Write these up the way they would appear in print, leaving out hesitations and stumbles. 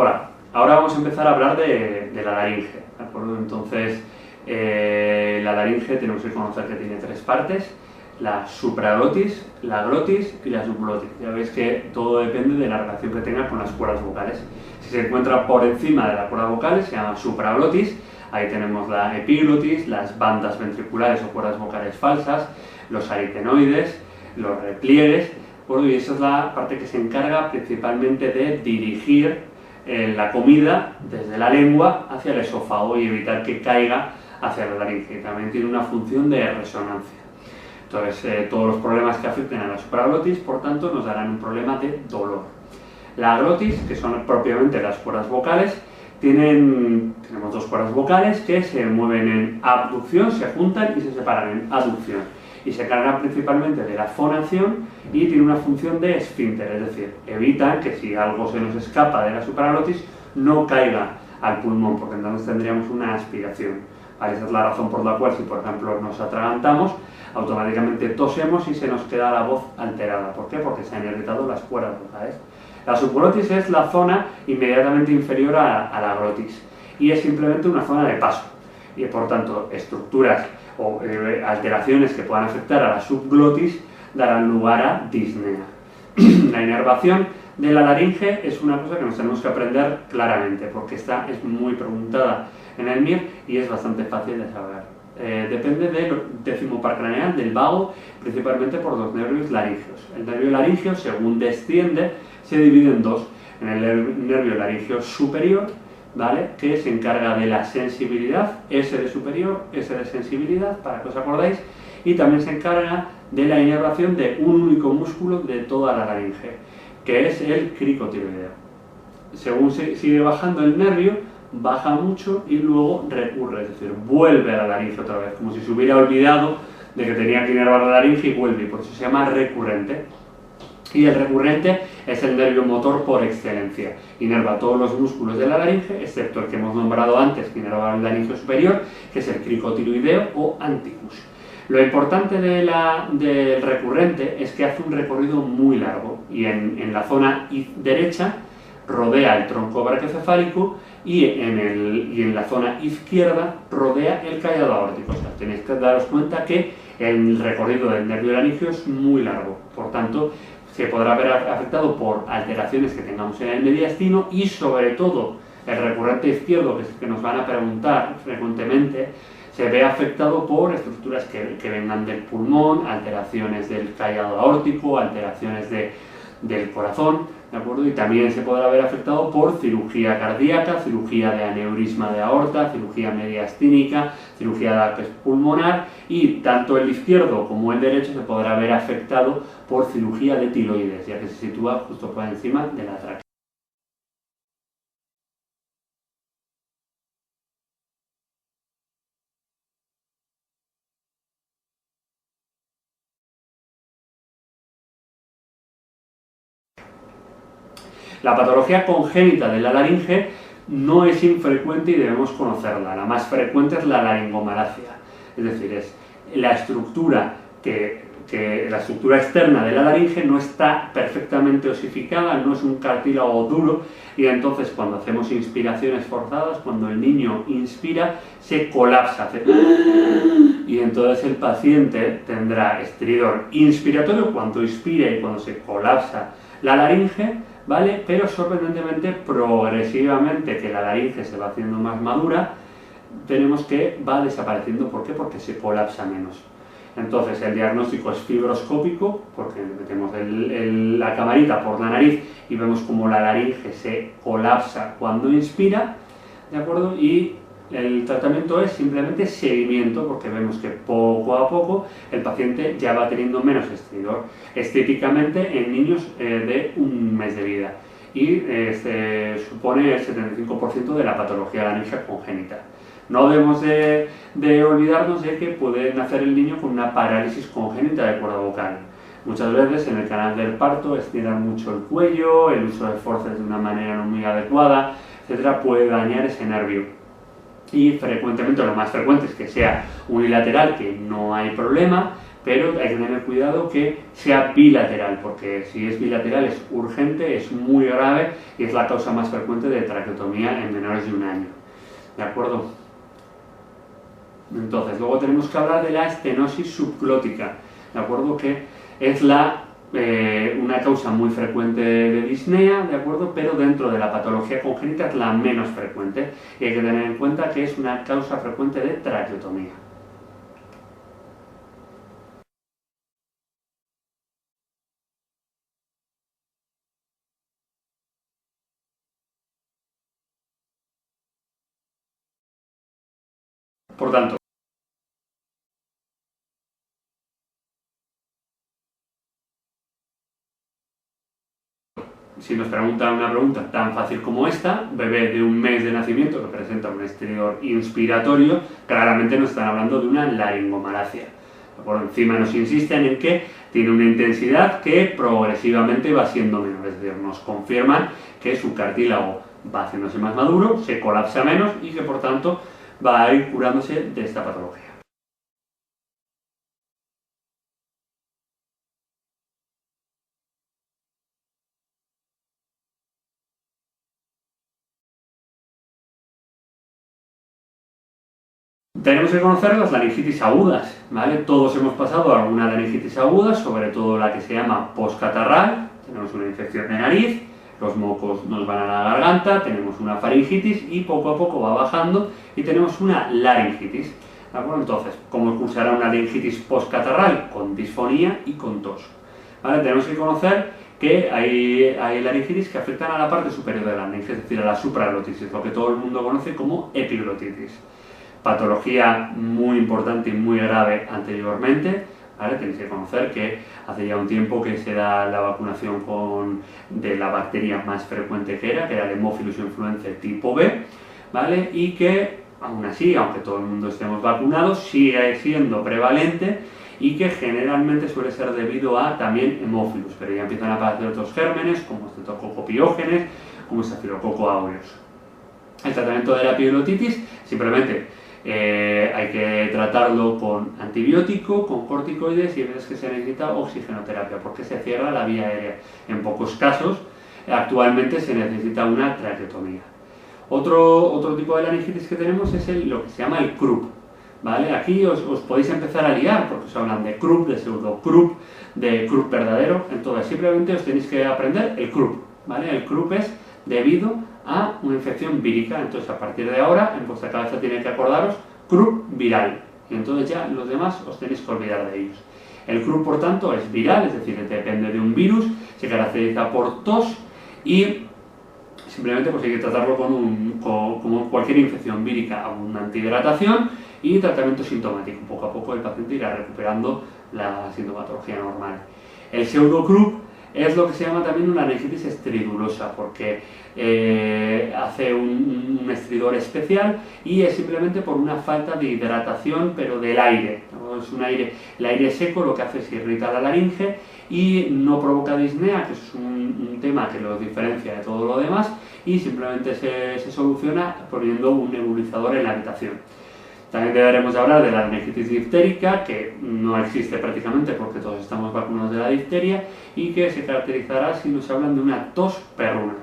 Hola, ahora vamos a empezar a hablar de la laringe, ¿de acuerdo? Entonces, la laringe tenemos que conocer que tiene tres partes: la supraglotis, la glotis y la subglotis. Ya veis que todo depende de la relación que tenga con las cuerdas vocales. Si se encuentra por encima de la cuerda vocal se llama supraglotis. Ahí tenemos la epiglotis, las bandas ventriculares o cuerdas vocales falsas, los aritenoides, los repliegues, y esa es la parte que se encarga principalmente de dirigir la comida desde la lengua hacia el esófago y evitar que caiga hacia la laringe. También tiene una función de resonancia. Entonces, todos los problemas que afecten a la supraglotis, por tanto, nos darán un problema de dolor. La glotis, que son propiamente las cuerdas vocales, tenemos dos cuerdas vocales que se mueven en abducción, se juntan y se separan en aducción. Y se cargan principalmente de la fonación y tiene una función de esfínter, es decir, evitan que si algo se nos escapa de la supraglotis no caiga al pulmón, porque entonces tendríamos una aspiración. Vale, esa es la razón por la cual, si por ejemplo nos atragantamos, automáticamente tosemos y se nos queda la voz alterada. ¿Por qué? Porque se han irritado las cuerdas vocales. La subglotis es la zona inmediatamente inferior a la glotis y es simplemente una zona de paso. Y por tanto, estructuras o alteraciones que puedan afectar a la subglotis darán lugar a disnea. La inervación de la laringe es una cosa que nos tenemos que aprender claramente, porque esta es muy preguntada en el MIR y es bastante fácil de saber. Depende del décimo par craneal, del vago, principalmente por los nervios laringeos. El nervio laringeo, según desciende, se divide en dos: en el nervio laringeo superior, ¿vale?, que se encarga de la sensibilidad, S de superior, S de sensibilidad, para que os acordéis, y también se encarga de la inervación de un único músculo de toda la laringe, que es el cricotiroideo. Según sigue bajando el nervio, baja mucho y luego recurre, es decir, vuelve a la laringe otra vez, como si se hubiera olvidado de que tenía que inervar la laringe y vuelve, y por eso se llama recurrente. Y el recurrente es el nervio motor por excelencia. Inerva todos los músculos de la laringe, excepto el que hemos nombrado antes, que inerva el laringeo superior, que es el cricotiroideo o anticus. Lo importante del recurrente es que hace un recorrido muy largo y en la zona derecha rodea el tronco brachiocefálico y en la zona izquierda rodea el callado aórtico. O sea, tenéis que daros cuenta que el recorrido del nervio laringeo es muy largo. Por tanto, se podrá ver afectado por alteraciones que tengamos en el mediastino y, sobre todo, el recurrente izquierdo, que es el que nos van a preguntar frecuentemente, se ve afectado por estructuras que vengan del pulmón, alteraciones del callado aórtico, alteraciones del corazón, ¿de acuerdo? Y también se podrá ver afectado por cirugía cardíaca, cirugía de aneurisma de aorta, cirugía mediastínica, cirugía de absceso pulmonar, y tanto el izquierdo como el derecho se podrá ver afectado por cirugía de tiroides, ya que se sitúa justo por encima de la tráquea. La patología congénita de la laringe no es infrecuente y debemos conocerla. La más frecuente es la laringomalacia, es decir, es la estructura la estructura externa de la laringe no está perfectamente osificada, no es un cartílago duro, y entonces cuando hacemos inspiraciones forzadas, cuando el niño inspira, se colapsa, hace y entonces el paciente tendrá estridor inspiratorio cuando inspira y cuando se colapsa la laringe, ¿vale? Pero sorprendentemente, progresivamente, que la laringe se va haciendo más madura, tenemos que va desapareciendo. ¿Por qué? Porque se colapsa menos. Entonces el diagnóstico es fibroscópico, porque metemos la camarita por la nariz y vemos como la laringe se colapsa cuando inspira, ¿de acuerdo? Y el tratamiento es simplemente seguimiento, porque vemos que poco a poco el paciente ya va teniendo menos estridor, estéticamente en niños de un mes de vida, y supone el 75% de la patología laringea congénita. No debemos de olvidarnos de que puede nacer el niño con una parálisis congénita de cuerda vocal. Muchas veces en el canal del parto estiran mucho el cuello, el uso de forceps de una manera no muy adecuada, etcétera, puede dañar ese nervio. Y frecuentemente, lo más frecuente es que sea unilateral, que no hay problema, pero hay que tener cuidado que sea bilateral, porque si es bilateral es urgente, es muy grave y es la causa más frecuente de traqueotomía en menores de 1 año. ¿De acuerdo? Entonces, luego tenemos que hablar de la estenosis subglótica, ¿de acuerdo? Que es una causa muy frecuente de disnea, ¿de acuerdo? Pero dentro de la patología congénita es la menos frecuente y hay que tener en cuenta que es una causa frecuente de traqueotomía. Por tanto, si nos preguntan una pregunta tan fácil como esta, bebé de 1 mes de nacimiento que presenta un exterior inspiratorio, claramente nos están hablando de una laringomalacia. Por encima nos insisten en que tiene una intensidad que progresivamente va siendo menor, es decir, nos confirman que su cartílago va haciéndose más maduro, se colapsa menos y que por tanto va a ir curándose de esta patología. Tenemos que conocer las laringitis agudas, ¿vale? Todos hemos pasado alguna laringitis aguda, sobre todo la que se llama postcatarral. Tenemos una infección de nariz, los mocos nos van a la garganta, tenemos una faringitis y poco a poco va bajando y tenemos una laringitis. ¿De acuerdo? Entonces, ¿cómo cursará una laringitis postcatarral? Con disfonía y con tos. ¿Vale? Tenemos que conocer que hay laringitis que afectan a la parte superior de la laringe, es decir, a la supraglotitis, lo que todo el mundo conoce como epiglotitis. Patología muy importante y muy grave anteriormente, ¿vale? Tenéis que conocer que hace ya un tiempo que se da la vacunación de la bacteria más frecuente que era el Haemophilus influenzae tipo B, ¿vale? Y que aún así, aunque todo el mundo estemos vacunados, sigue siendo prevalente y que generalmente suele ser debido a también hemófilus, pero ya empiezan a aparecer otros gérmenes como Streptococcus pyogenes, como Staphylococcus aureus. El tratamiento de la epiglotitis simplemente hay que tratarlo con antibiótico, con corticoides y ves que se necesita oxigenoterapia porque se cierra la vía aérea. En pocos casos, actualmente se necesita una traqueotomía. Otro tipo de laringitis que tenemos es lo que se llama el croup. ¿Vale? Aquí os podéis empezar a liar porque os hablan de croup, de pseudo-croup, de croup verdadero. Entonces simplemente os tenéis que aprender el croup. ¿Vale? El croup es debido a una infección vírica. Entonces a partir de ahora en vuestra cabeza tiene que acordaros croup viral. Y entonces ya los demás os tenéis que olvidar de ellos. El croup por tanto es viral, es decir, depende de un virus, se caracteriza por tos y simplemente pues hay que tratarlo como cualquier infección vírica, una antihidratación y tratamiento sintomático. Poco a poco el paciente irá recuperando la sintomatología normal. El pseudocroup es lo que se llama también una laringitis estridulosa porque hace un estridor especial y es simplemente por una falta de hidratación pero del aire. ¿No? Es el aire seco lo que hace es irritar la laringe y no provoca disnea, que es un tema que lo diferencia de todo lo demás y simplemente se soluciona poniendo un nebulizador en la habitación. También deberemos hablar de la laringitis diftérica, que no existe prácticamente porque todos estamos vacunados de la difteria y que se caracterizará si nos hablan de una tos perruna.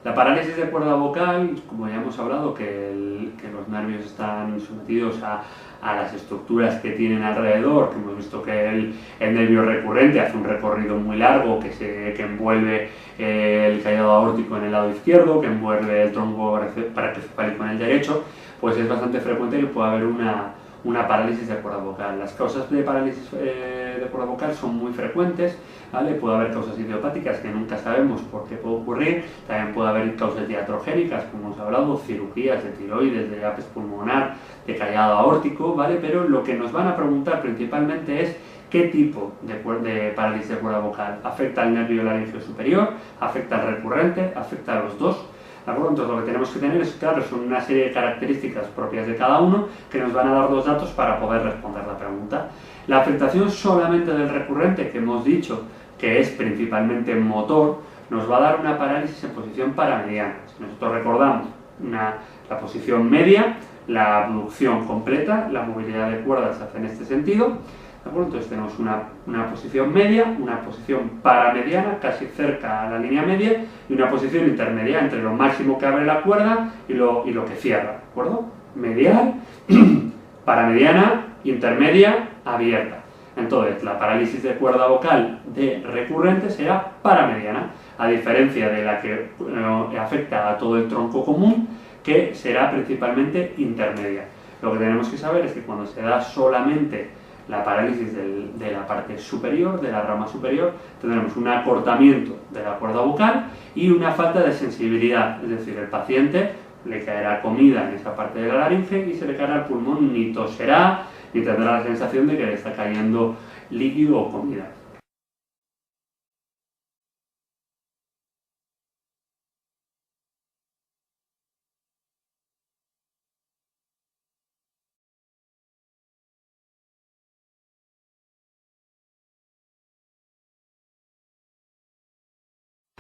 La parálisis de cuerda vocal, como ya hemos hablado, que los nervios están sometidos a las estructuras que tienen alrededor, que hemos visto que el nervio recurrente hace un recorrido muy largo que envuelve el callado aórtico en el lado izquierdo, que envuelve el tronco paraencefálico en el derecho, pues es bastante frecuente que pueda haber una parálisis de cuerda vocal. Las causas de parálisis de cuerda vocal son muy frecuentes, ¿vale? Puede haber causas idiopáticas que nunca sabemos por qué puede ocurrir, también puede haber causas diatrogénicas, como hemos hablado, cirugías de tiroides, de herpes pulmonar, de callado aórtico, ¿vale? Pero lo que nos van a preguntar principalmente es qué tipo de parálisis de cuerda vocal. ¿Afecta al nervio laríngeo superior? ¿Afecta al recurrente? ¿Afecta a los dos? ¿De acuerdo? Entonces lo que tenemos que tener es, claro, son una serie de características propias de cada uno que nos van a dar los datos para poder responder la pregunta. La afectación solamente del recurrente, que hemos dicho que es principalmente motor, nos va a dar una parálisis en posición paramediana. Si nosotros recordamos la posición media, la abducción completa, la movilidad de cuerdas se hace en este sentido. ¿De acuerdo? Entonces tenemos una posición media, una posición paramediana, casi cerca a la línea media, y una posición intermedia entre lo máximo que abre la cuerda y lo que cierra. ¿De acuerdo? Medial, paramediana, intermedia, abierta. Entonces, la parálisis de cuerda vocal de recurrente será paramediana, a diferencia de la que afecta a todo el tronco común, que será principalmente intermedia. Lo que tenemos que saber es que cuando se da solamente la parálisis de la parte superior, de la rama superior, tendremos un acortamiento de la cuerda vocal y una falta de sensibilidad, es decir, el paciente le caerá comida en esa parte de la laringe y se le caerá al pulmón, ni toserá, ni tendrá la sensación de que le está cayendo líquido o comida.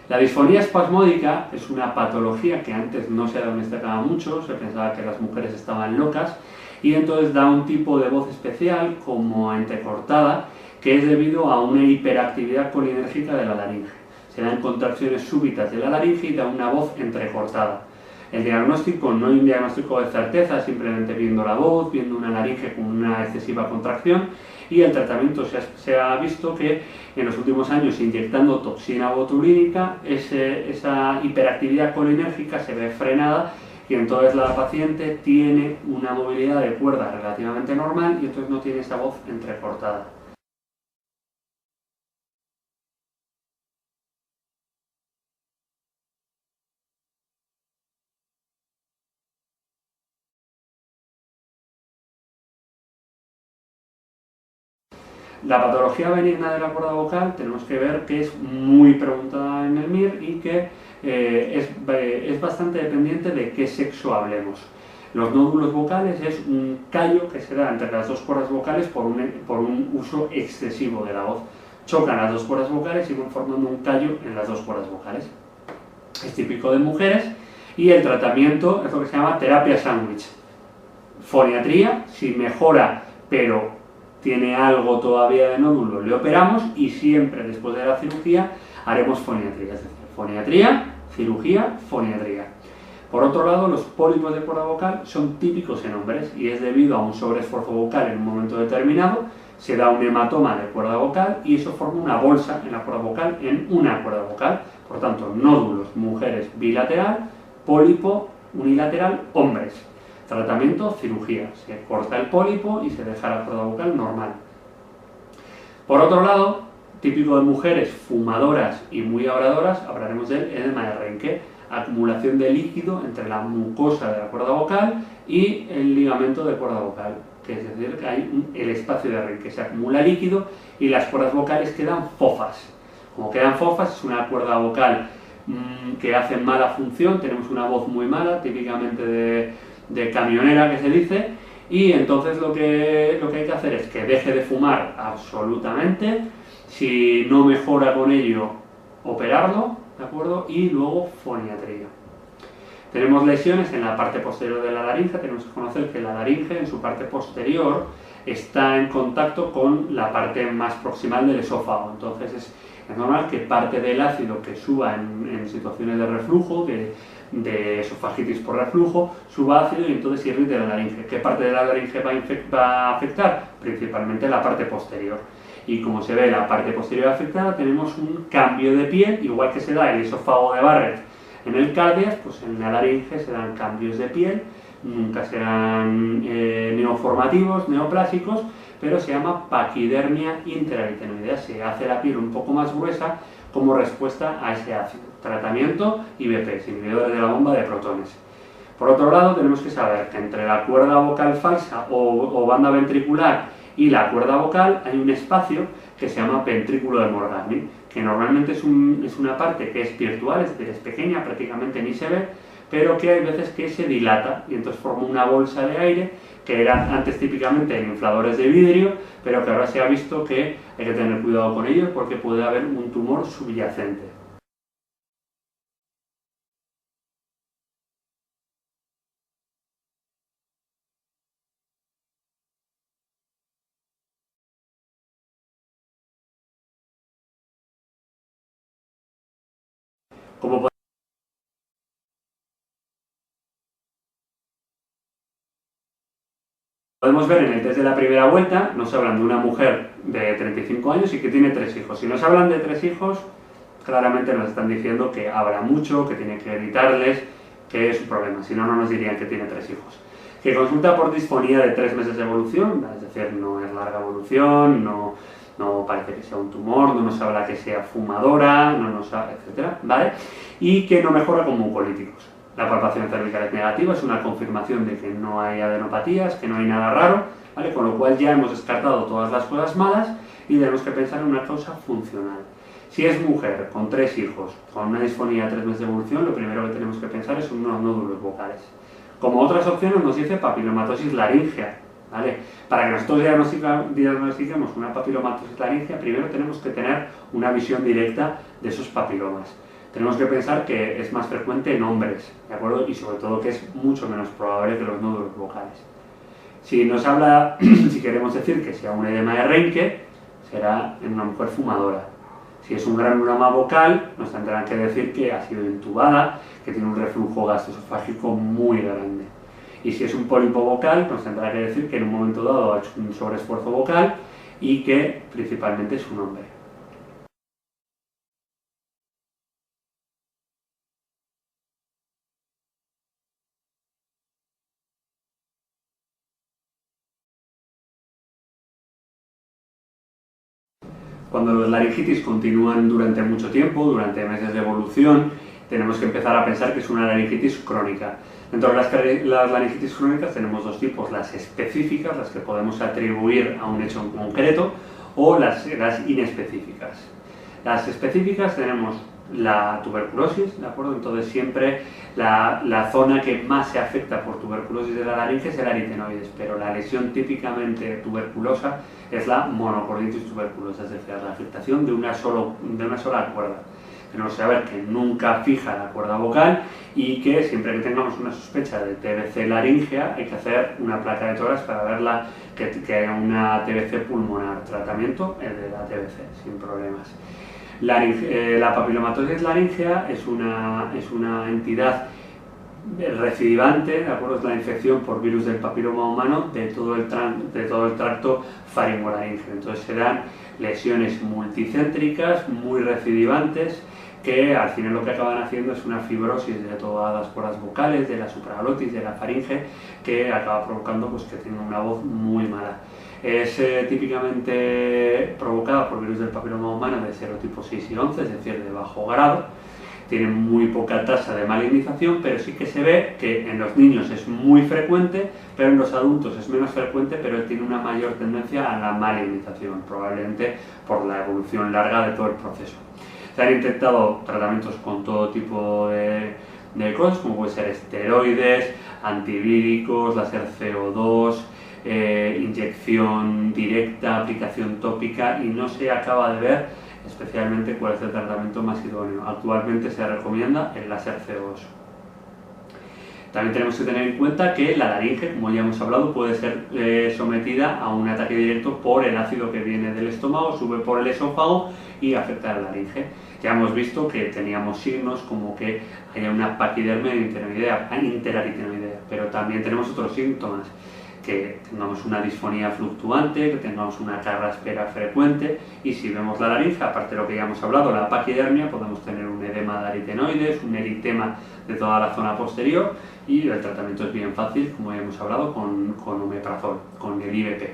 La disfonía espasmódica es una patología que antes no se diagnosticaba mucho, se pensaba que las mujeres estaban locas, y entonces da un tipo de voz especial, como entrecortada, que es debido a una hiperactividad colinérgica de la laringe. Se dan contracciones súbitas de la laringe y da una voz entrecortada. El diagnóstico no hay un diagnóstico de certeza, simplemente viendo la voz, viendo una laringe con una excesiva contracción, y el tratamiento se ha visto que en los últimos años, inyectando toxina botulínica, esa hiperactividad colinérgica se ve frenada y entonces la paciente tiene una movilidad de cuerda relativamente normal y entonces no tiene esa voz entrecortada. La patología benigna de la cuerda vocal tenemos que ver que es muy preguntada en el MIR y que es bastante dependiente de qué sexo hablemos. Los nódulos vocales es un callo que se da entre las dos cuerdas vocales por un uso excesivo de la voz. Chocan las dos cuerdas vocales y van formando un callo en las dos cuerdas vocales. Es típico de mujeres y el tratamiento es lo que se llama terapia sándwich. Foniatría, si mejora pero tiene algo todavía de nódulo, le operamos y siempre después de la cirugía haremos foniatría, es decir, foniatría, cirugía, foniatría. Por otro lado, los pólipos de cuerda vocal son típicos en hombres y es debido a un sobreesfuerzo vocal en un momento determinado, se da un hematoma de cuerda vocal y eso forma una bolsa en la cuerda vocal, en una cuerda vocal. Por tanto, nódulos, mujeres, bilateral, pólipo, unilateral, hombres. Tratamiento, cirugía. Se corta el pólipo y se deja la cuerda vocal normal. Por otro lado, típico de mujeres fumadoras y muy habladoras, hablaremos del edema de Reinke, acumulación de líquido entre la mucosa de la cuerda vocal y el ligamento de cuerda vocal, que es decir, que hay el espacio de Reinke, se acumula líquido y las cuerdas vocales quedan fofas. Como quedan fofas, es una cuerda vocal que hace mala función, tenemos una voz muy mala, típicamente de camionera que se dice, y entonces lo que hay que hacer es que deje de fumar absolutamente, si no mejora con ello, operarlo, ¿de acuerdo? Y luego foniatría. Tenemos lesiones en la parte posterior de la laringe, tenemos que conocer que la laringe en su parte posterior está en contacto con la parte más proximal del esófago, entonces es normal que parte del ácido que suba en situaciones de reflujo, de esofagitis por reflujo, suba ácido y entonces irrite la laringe. ¿Qué parte de la laringe va a afectar? Principalmente la parte posterior. Y como se ve la parte posterior afectada, tenemos un cambio de piel, igual que se da el esófago de Barrett en el cardias, pues en la laringe se dan cambios de piel, nunca serán neoformativos, neoplásicos, pero se llama paquidermia interaritenoidea, se hace la piel un poco más gruesa como respuesta a ese ácido. Tratamiento IBP, inhibidores de la bomba de protones. Por otro lado, tenemos que saber que entre la cuerda vocal falsa o banda ventricular y la cuerda vocal hay un espacio que se llama ventrículo de Morgagni, que normalmente es una parte que es virtual, es decir, es pequeña, prácticamente ni se ve, pero que hay veces que se dilata y entonces forma una bolsa de aire que eran antes típicamente en infladores de vidrio, pero que ahora se ha visto que hay que tener cuidado con ellos porque puede haber un tumor subyacente. Como podemos ver en el test de la primera vuelta, nos hablan de una mujer de 35 años y que tiene 3 hijos. Si nos hablan de 3 hijos, claramente nos están diciendo que habla mucho, que tiene que editarles, que es un problema. Si no, no nos dirían que tiene 3 hijos. Que consulta por disfonía de 3 meses de evolución, es decir, no es larga evolución, no parece que sea un tumor, no nos habla que sea fumadora, no nos habla, etcétera, ¿vale? Y que no mejora con mucolíticos. La palpación cervical es negativa, es una confirmación de que no hay adenopatías, que no hay nada raro, ¿vale? Con lo cual ya hemos descartado todas las cosas malas y tenemos que pensar en una causa funcional. Si es mujer con 3 hijos, con una disfonía de 3 meses de evolución, lo primero que tenemos que pensar es en unos nódulos vocales. Como otras opciones nos dice papilomatosis laríngea, ¿vale? Para que nosotros diagnostiquemos una papilomatosis laríngea, primero tenemos que tener una visión directa de esos papilomas. Tenemos que pensar que es más frecuente en hombres, ¿de acuerdo? Y sobre todo que es mucho menos probable que los nódulos vocales. Si nos habla, si queremos decir que sea un edema de Reinke, será en una mujer fumadora. Si es un granuloma vocal, nos tendrán que decir que ha sido intubada, que tiene un reflujo gastroesofágico muy grande. Y si es un pólipo vocal, nos tendrá que decir que en un momento dado ha hecho un sobreesfuerzo vocal y que principalmente es un hombre. Cuando las laringitis continúan durante mucho tiempo, durante meses de evolución, tenemos que empezar a pensar que es una laringitis crónica. Dentro de las laringitis crónicas tenemos 2 tipos, las específicas, las que podemos atribuir a un hecho en concreto, o las inespecíficas. Las específicas tenemos la tuberculosis, ¿de acuerdo? Entonces siempre la zona que más se afecta por tuberculosis de la laringe es el aritenoides, pero la lesión típicamente tuberculosa es la monocorditis tuberculosa, es decir, la afectación de una sola cuerda. Tenemos que saber que nunca fija la cuerda vocal y que siempre que tengamos una sospecha de TBC laringea hay que hacer una placa de tórax para ver que haya una TBC pulmonar. Tratamiento el de la TBC, sin problemas. La papilomatosis laringea es una entidad recidivante, ¿de acuerdo? Es la infección por virus del papiloma humano de todo el tracto faringolaríngeo. Entonces se dan lesiones multicéntricas, muy recidivantes, que al final lo que acaban haciendo es una fibrosis de todas las cuerdas vocales, de la supraglotis, de la faringe, que acaba provocando pues, que tenga una voz muy mala. Es típicamente provocada por virus del papiloma humano de serotipo 6 y 11, es decir, de bajo grado. Tiene muy poca tasa de malignización, pero sí que se ve que en los niños es muy frecuente, pero en los adultos es menos frecuente, pero tiene una mayor tendencia a la malignización, probablemente por la evolución larga de todo el proceso. Se han intentado tratamientos con todo tipo de cosas, como puede ser esteroides, antivíricos, láser CO2, inyección directa, aplicación tópica, y no se acaba de ver especialmente cuál es el tratamiento más idóneo. Actualmente se recomienda el láser CO2. También tenemos que tener en cuenta que la laringe, como ya hemos hablado, puede ser sometida a un ataque directo por el ácido que viene del estómago, sube por el esófago y afecta a la laringe. Ya hemos visto que teníamos signos como que haya una paquidermia interaritenoidea, pero también tenemos otros síntomas, que tengamos una disfonía fluctuante, que tengamos una carraspera frecuente, y si vemos la laringe, aparte de lo que ya hemos hablado, la paquidermia, podemos tener un edema de aritenoides, un eritema de toda la zona posterior, y el tratamiento es bien fácil, como ya hemos hablado, con omeprazol, con el IVP.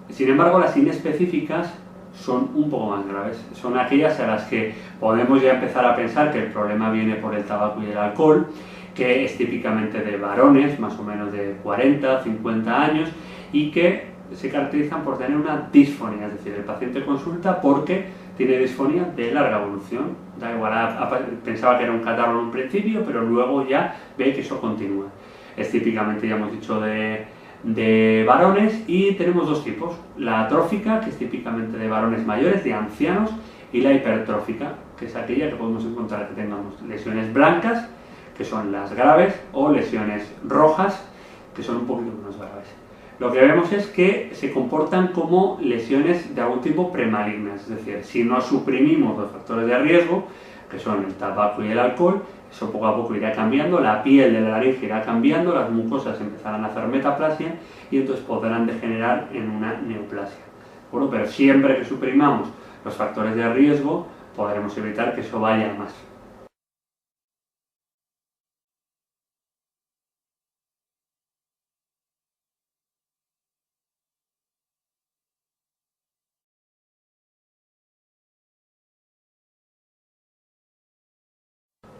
Sin embargo, las inespecíficas son un poco más graves, son aquellas a las que podemos ya empezar a pensar que el problema viene por el tabaco y el alcohol, que es típicamente de varones, más o menos de 40, 50 años, y que se caracterizan por tener una disfonía, es decir, el paciente consulta porque tiene disfonía de larga evolución. Da igual, pensaba que era un catarro en un principio, pero luego ya ve que eso continúa. Es típicamente, ya hemos dicho, de varones, y tenemos dos tipos: la atrófica, que es típicamente de varones mayores, de ancianos, y la hipertrófica, que es aquella que podemos encontrar que tengamos lesiones blancas, que son las graves, o lesiones rojas, que son un poquito menos graves. Lo que vemos es que se comportan como lesiones de algún tipo premalignas, es decir, si no suprimimos los factores de riesgo, que son el tabaco y el alcohol, eso poco a poco irá cambiando, la piel de la laringe irá cambiando, las mucosas empezarán a hacer metaplasia y entonces podrán degenerar en una neoplasia. Bueno, pero siempre que suprimamos los factores de riesgo, podremos evitar que eso vaya a más.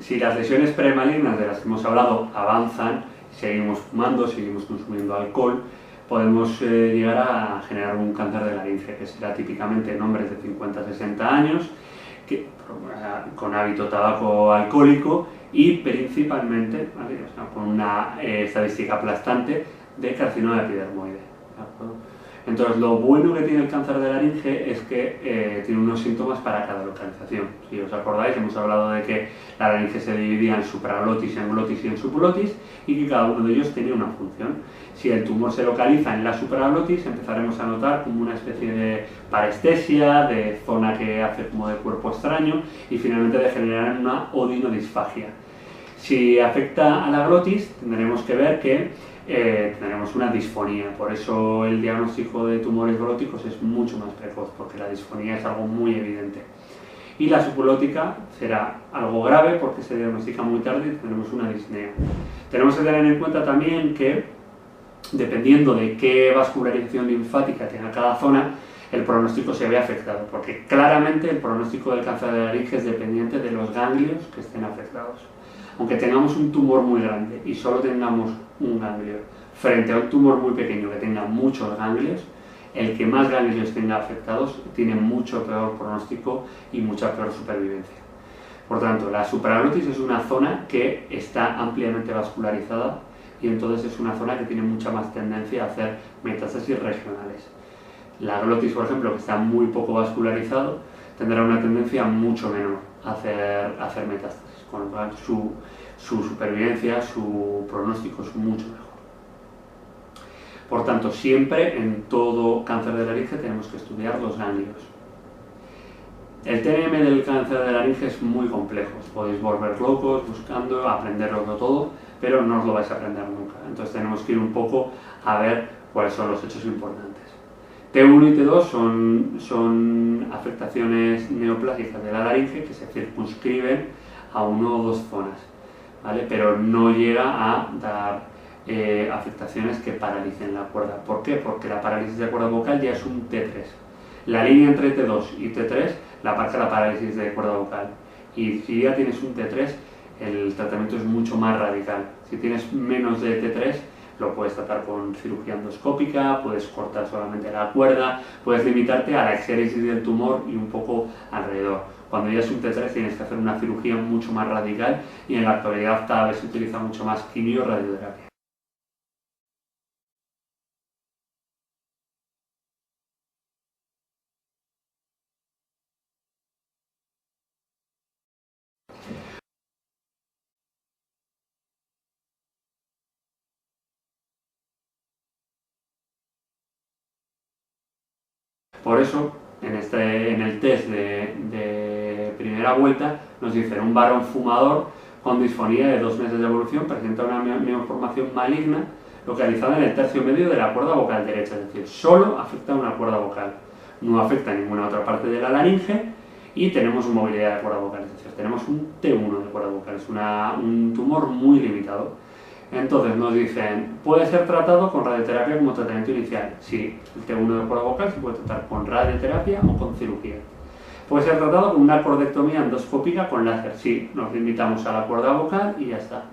Si las lesiones premalignas de las que hemos hablado avanzan, seguimos fumando, seguimos consumiendo alcohol, podemos llegar a generar un cáncer de laringe, que será típicamente en hombres de 50-60 años, con hábito tabaco alcohólico y principalmente, ¿vale? O sea, con una estadística aplastante de carcinoma epidermoide. ¿De acuerdo? Entonces, lo bueno que tiene el cáncer de laringe es que tiene unos síntomas para cada localización. Si os acordáis, hemos hablado de que la laringe se dividía en supraglotis, en glotis y en subglotis, y que cada uno de ellos tenía una función. Si el tumor se localiza en la supraglotis, empezaremos a notar como una especie de parestesia, de zona que hace como de cuerpo extraño, y finalmente degenerar en una odinodisfagia. Si afecta a la glotis, tendremos que ver que tendremos una disfonía. Por eso el diagnóstico de tumores glóticos es mucho más precoz, porque la disfonía es algo muy evidente. Y la subglótica será algo grave porque se diagnostica muy tarde y tendremos una disnea. Tenemos que tener en cuenta también que, dependiendo de qué vascularización linfática tenga cada zona, el pronóstico se ve afectado, porque claramente el pronóstico del cáncer de laringe es dependiente de los ganglios que estén afectados. Aunque tengamos un tumor muy grande y solo tengamos un ganglio, frente a un tumor muy pequeño que tenga muchos ganglios, el que más ganglios tenga afectados tiene mucho peor pronóstico y mucha peor supervivencia. Por tanto, la supraglotis es una zona que está ampliamente vascularizada y entonces es una zona que tiene mucha más tendencia a hacer metástasis regionales. La glotis, por ejemplo, que está muy poco vascularizado, tendrá una tendencia mucho menor a hacer metástasis, con lo cual su supervivencia, su pronóstico es mucho mejor. Por tanto, siempre en todo cáncer de laringe tenemos que estudiar los ganglios. El TNM del cáncer de laringe es muy complejo, os podéis volver locos buscando, aprenderlo todo, pero no os lo vais a aprender nunca. Entonces tenemos que ir un poco a ver cuáles son los hechos importantes. T1 y T2 son afectaciones neoplásicas de la laringe que se circunscriben a una o dos zonas, ¿vale? Pero no llega a dar afectaciones que paralicen la cuerda. ¿Por qué? Porque la parálisis de cuerda vocal ya es un T3. La línea entre T2 y T3 la marca la parálisis de cuerda vocal. Y si ya tienes un T3, el tratamiento es mucho más radical. Si tienes menos de T3, lo puedes tratar con cirugía endoscópica, puedes cortar solamente la cuerda, puedes limitarte a la exéresis del tumor y un poco alrededor. Cuando ya es un T3 tienes que hacer una cirugía mucho más radical y en la actualidad cada vez se utiliza mucho más quimio y radioterapia. Por eso, en el test de primera vuelta, nos dicen un varón fumador con disfonía de 2 meses de evolución presenta una neoformación maligna localizada en el tercio medio de la cuerda vocal derecha, es decir, solo afecta a una cuerda vocal, no afecta a ninguna otra parte de la laringe y tenemos movilidad de cuerda vocal, es decir, tenemos un T1 de cuerda vocal, es un tumor muy limitado. Entonces nos dicen, ¿puede ser tratado con radioterapia como tratamiento inicial? Sí, el T1 de cuerda vocal se puede tratar con radioterapia o con cirugía. ¿Puede ser tratado con una cordectomía endoscópica con láser? Sí, nos limitamos a la cuerda vocal y ya está.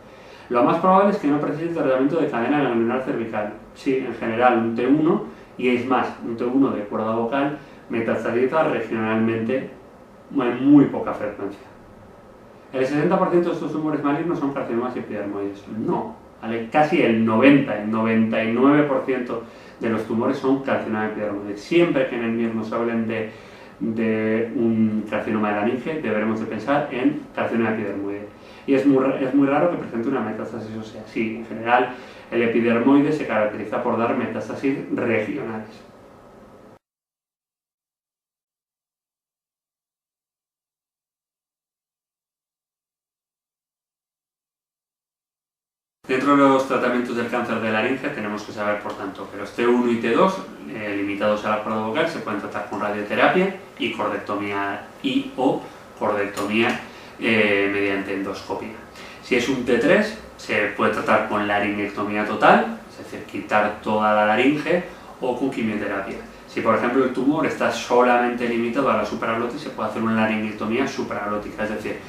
Lo más probable es que no precise tratamiento de cadena ganglionar cervical. Sí, en general un T1, y es más, un T1 de cuerda vocal metastatiza regionalmente en muy poca frecuencia. ¿El 60% de estos tumores malignos son carcinomas epidermoides? No, ¿vale? Casi el 99% de los tumores son carcinomas epidermoides. Siempre que en el MIR nos hablen de un carcinoma de laringe, deberemos de pensar en carcinoma epidermoide. Y es muy raro que presente una metástasis ósea. Sí, en general el epidermoide se caracteriza por dar metástasis regionales. Dentro de los tratamientos del cáncer de laringe tenemos que saber, por tanto, que los T1 y T2, limitados a la cuerda vocal, se pueden tratar con radioterapia y cordectomía o cordectomía mediante endoscopia. Si es un T3, se puede tratar con laringectomía total, es decir, quitar toda la laringe, o con quimioterapia. Si, por ejemplo, el tumor está solamente limitado a la supraglotis, se puede hacer una laringectomía supraglótica, es decir,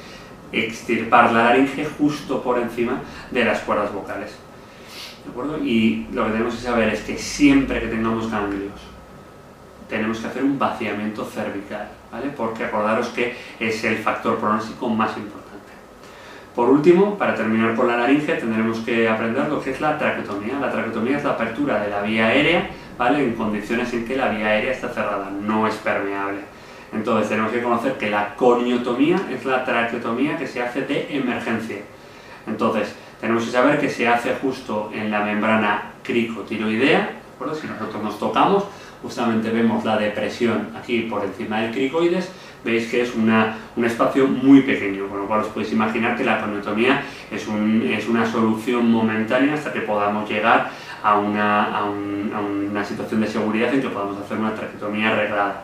extirpar la laringe justo por encima de las cuerdas vocales. ¿De acuerdo? Y lo que tenemos que saber es que siempre que tengamos ganglios, tenemos que hacer un vaciamiento cervical, ¿vale? Porque acordaros que es el factor pronóstico más importante. Por último, para terminar con la laringe, tendremos que aprender lo que es la traqueotomía. La traqueotomía es la apertura de la vía aérea, ¿vale? En condiciones en que la vía aérea está cerrada, no es permeable. Entonces tenemos que conocer que la coniotomía es la traqueotomía que se hace de emergencia. Entonces tenemos que saber que se hace justo en la membrana cricotiroidea, ¿de acuerdo? Si nosotros nos tocamos, justamente vemos la depresión aquí por encima del cricoides, veis que es un espacio muy pequeño, con lo cual os podéis imaginar que la coniotomía es una solución momentánea hasta que podamos llegar a una situación de seguridad en que podamos hacer una traqueotomía arreglada.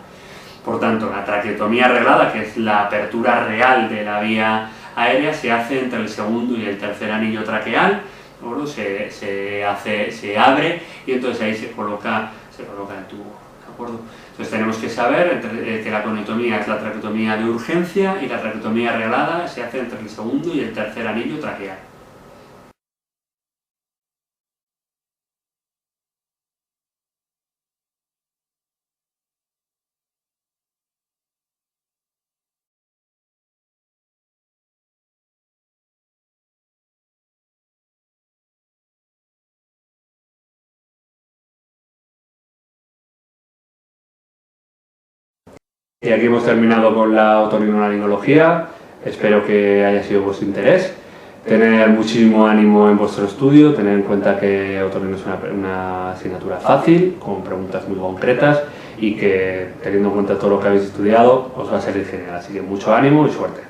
Por tanto, la traqueotomía arreglada, que es la apertura real de la vía aérea, se hace entre el segundo y el tercer anillo traqueal, se abre y entonces ahí se coloca el tubo. ¿De acuerdo? Entonces tenemos que saber que la coniotomía es la traqueotomía de urgencia y la traqueotomía arreglada se hace entre el segundo y el tercer anillo traqueal. Y aquí hemos terminado con la otorrinolaringología. Espero que haya sido de vuestro interés. Tener muchísimo ánimo en vuestro estudio, tener en cuenta que otorrino es una asignatura fácil, con preguntas muy concretas y que, teniendo en cuenta todo lo que habéis estudiado, os va a salir genial. Así que mucho ánimo y suerte.